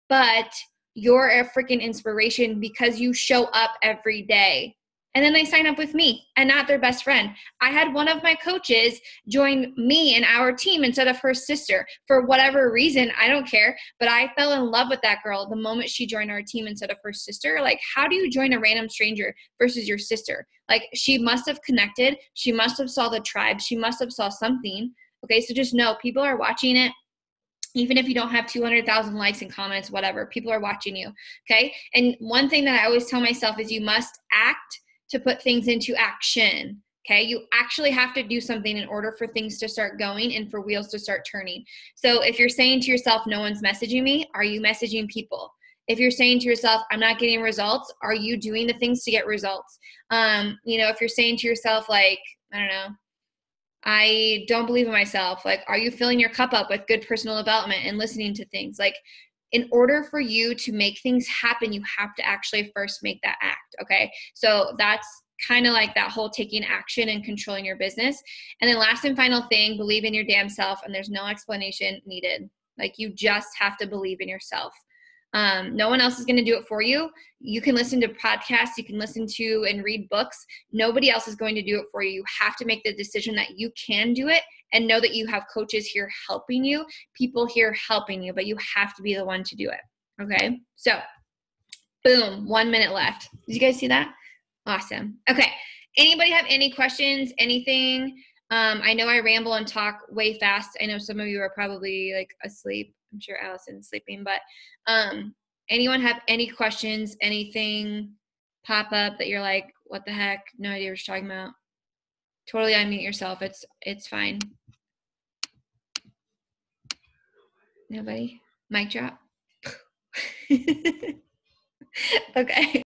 but you're a freaking inspiration because you show up every day. And then they sign up with me and not their best friend. I had one of my coaches join me and our team instead of her sister for whatever reason. I don't care. But I fell in love with that girl the moment she joined our team instead of her sister. Like, how do you join a random stranger versus your sister? Like, she must have connected. She must have saw the tribe. She must have saw something. Okay, so just know people are watching it. Even if you don't have 200,000 likes and comments, whatever, people are watching you. Okay. And one thing that I always tell myself is you must act to put things into action. Okay. You actually have to do something in order for things to start going and for wheels to start turning. So if you're saying to yourself, no one's messaging me, are you messaging people? If you're saying to yourself, I'm not getting results, are you doing the things to get results? If you're saying to yourself, like, I don't know, I don't believe in myself, like, are you filling your cup up with good personal development and listening to things? Like, in order for you to make things happen, you have to actually first make that act. Okay. So that's kind of like that whole taking action and controlling your business. And then last and final thing, believe in your damn self. And there's no explanation needed. Like, you just have to believe in yourself. No one else is going to do it for you. You can listen to podcasts, you can listen to and read books. Nobody else is going to do it for you. You have to make the decision that you can do it and know that you have coaches here helping you, people here helping you, but you have to be the one to do it. Okay. So boom, 1 minute left. Did you guys see that? Awesome. Okay. Anybody have any questions, anything? I know I ramble and talk way fast. I know some of you are probably like asleep. I'm sure Allison's sleeping, but anyone have any questions, anything pop up that you're like, what the heck? No idea what you're talking about. Totally unmute yourself. It's fine. Nobody? Mic drop? Okay.